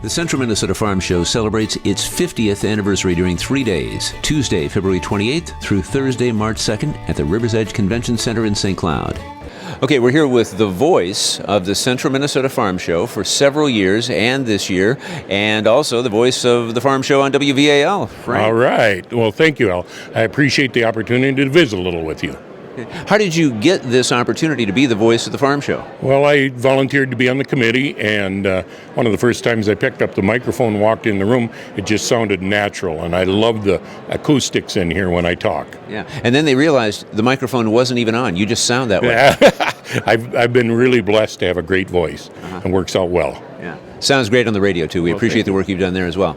The Central Minnesota Farm Show celebrates its 50th anniversary during 3 days, Tuesday, February 28th through Thursday, March 2nd at the Rivers Edge Convention Center in St. Cloud. Okay, we're here with the voice of the Central Minnesota Farm Show for several years and this year, and also the voice of the Farm Show on WVAL, Frank. All right. Well, thank you, Al. I appreciate the opportunity to visit a little with you. How did you get this opportunity to be the voice of the Farm Show? Well, I volunteered to be on the committee, and one of the first times I picked up the microphone and walked in the room, it just sounded natural, and I love the acoustics in here when I talk. Yeah, and then they realized the microphone wasn't even on. You just sound that way. I've been really blessed to have a great voice, and works out well. Yeah. Sounds great on the radio, too. We appreciate the work you've done there as well.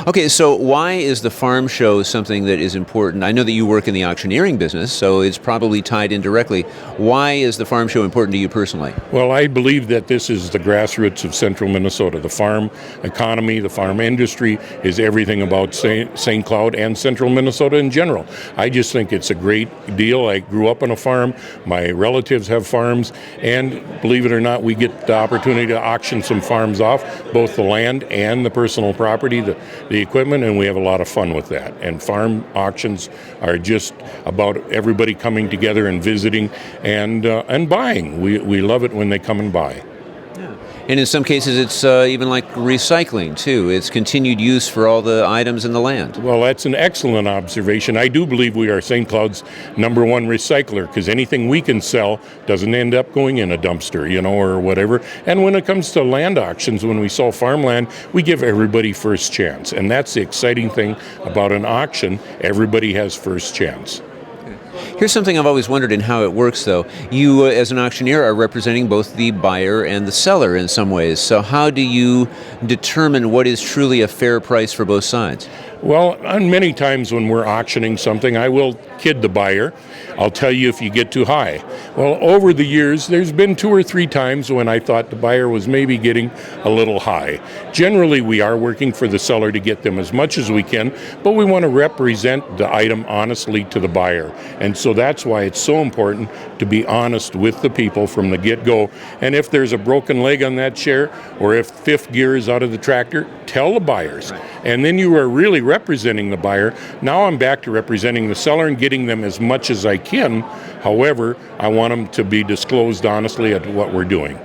Okay, so why is the farm show something that is important? I know that you work in the auctioneering business, so it's probably tied in directly. Why is the farm show important to you personally? Well, I believe that this is the grassroots of central Minnesota. The farm economy, the farm industry is everything about St. Cloud and central Minnesota in general. I just think it's a great deal. I grew up on a farm. My relatives have farms, and believe it or not, we get the opportunity to auction some farms off, both the land and the personal property, the equipment, and we have a lot of fun with that. And farm auctions are just about everybody coming together and visiting and buying. We love it when they come and buy. And in some cases, it's even like recycling, too. It's continued use for all the items in the land. Well, that's an excellent observation. I do believe we are St. Cloud's number one recycler, because anything we can sell doesn't end up going in a dumpster, or whatever. And when it comes to land auctions, when we sell farmland, we give everybody first chance. And that's the exciting thing about an auction. Everybody has first chance. Here's something I've always wondered in how it works, though. You, as an auctioneer, are representing both the buyer and the seller in some ways. So how do you determine what is truly a fair price for both sides? Well, many times when we're auctioning something, I will kid the buyer. I'll tell you if you get too high. Well, over the years, there's been 2 or 3 times when I thought the buyer was maybe getting a little high. Generally, we are working for the seller to get them as much as we can, but we want to represent the item honestly to the buyer. And so that's why it's so important to be honest with the people from the get-go. And if there's a broken leg on that chair, or if fifth gear is out of the tractor, tell the buyers. Right. And then you are really representing the buyer. Now I'm back to representing the seller and getting them as much as I can. However, I want them to be disclosed honestly at what we're doing.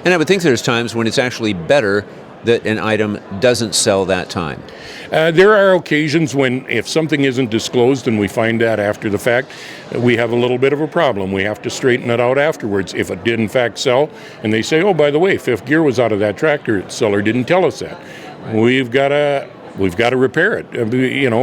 And I would think there's times when it's actually better that an item doesn't sell that time. There are occasions when if something isn't disclosed and we find that after the fact, we have a little bit of a problem. We have to straighten it out afterwards. If it did in fact sell, and they say, oh, by the way, fifth gear was out of that tractor, the seller didn't tell us that. We've got to repair it.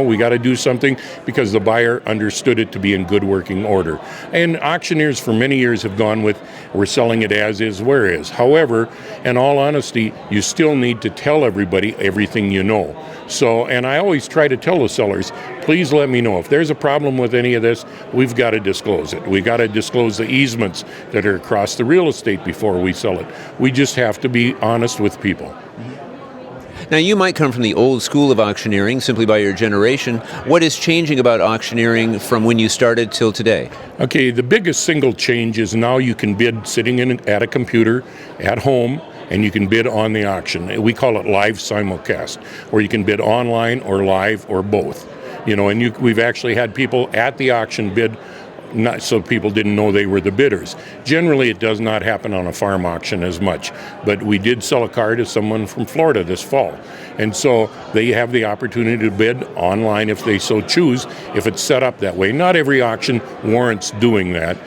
We got to do something because the buyer understood it to be in good working order. And auctioneers for many years have gone with, we're selling it as is, where is. However, in all honesty, you still need to tell everybody everything you know. So, and I always try to tell the sellers, please let me know. If there's a problem with any of this, we've got to disclose it. We've got to disclose the easements that are across the real estate before we sell it. We just have to be honest with people. Now, you might come from the old school of auctioneering simply by your generation. What is changing about auctioneering from when you started till today? Okay, the biggest single change is now you can bid sitting at a computer at home, and you can bid on the auction. We call it live simulcast, where you can bid online or live or both. And we've actually had people at the auction bid, not so people didn't know they were the bidders. Generally, it does not happen on a farm auction as much, but we did sell a car to someone from Florida this fall. And so they have the opportunity to bid online if they so choose, if it's set up that way. Not every auction warrants doing that.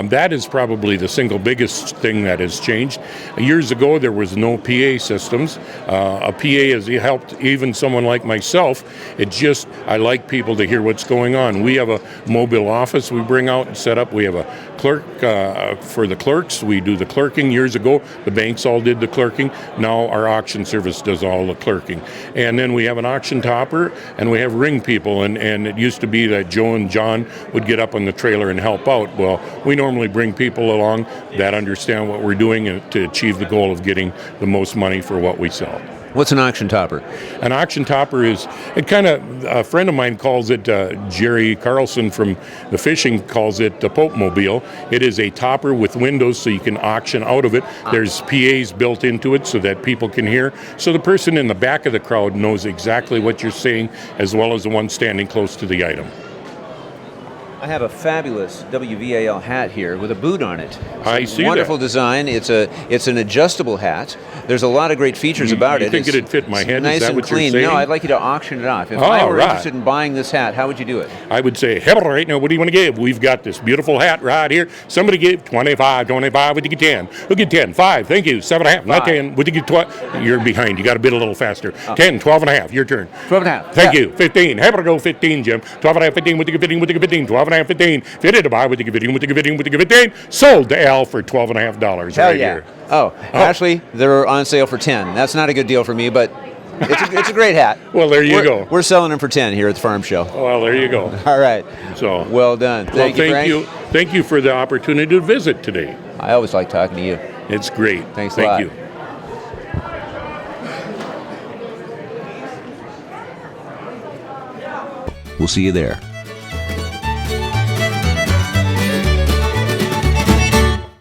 That is probably the single biggest thing that has changed. Years ago, there was no PA systems. A PA has helped even someone like myself. I like people to hear what's going on. We have a mobile office we bring out and set up. We have a clerk for the clerks. We do the clerking. Years ago, the banks all did the clerking. Now our auction service does all the clerking. And then we have an auction topper, and we have ring people. And it used to be that Joe and John would get up on the trailer and help out. Well, we normally bring people along that understand what we're doing to achieve the goal of getting the most money for what we sell. What's an auction topper? An auction topper is, it kind of, a friend of mine calls it, Jerry Carlson from the fishing calls it the Pope Mobile. It is a topper with windows so you can auction out of it. There's PAs built into it so that people can hear. So the person in the back of the crowd knows exactly what you're saying, as well as the one standing close to the item. I have a fabulous WVAL hat here with a boot on it. I see that. Wonderful design. It's an adjustable hat. There's a lot of great features about it. You think it'd fit my head? Nice Is that and what you're clean. saying? No, I'd like you to auction it off. If I were interested in buying this hat, how would you do it? I would say, hey, right now, what do you want to give? We've got this beautiful hat right here. Somebody give 25, would you get 10? Who'll get 10? 5, thank you. 7.5, not 10. Would you get 12? You're behind. You got to bid a little faster. 10, 12.5, your turn. 12.5. Thank you. 15. Have to go 15, Jim. 12.5, 15, would you get 15, would you get 15? 12.5, 15. Fitted to buy, would you get 15, would you get 15, would you get 15? Sold to Al for $12.5 Hell right yeah. here. Oh, actually, they're on sale for 10. That's not a good deal for me, but it's a great hat. Well, there you go. We're selling them for 10 here at the farm show. Well, there you go. All right. So well done. Thank you, Frank. Thank you for the opportunity to visit today. I always like talking to you. It's great. Thanks a lot. Thank you. We'll see you there.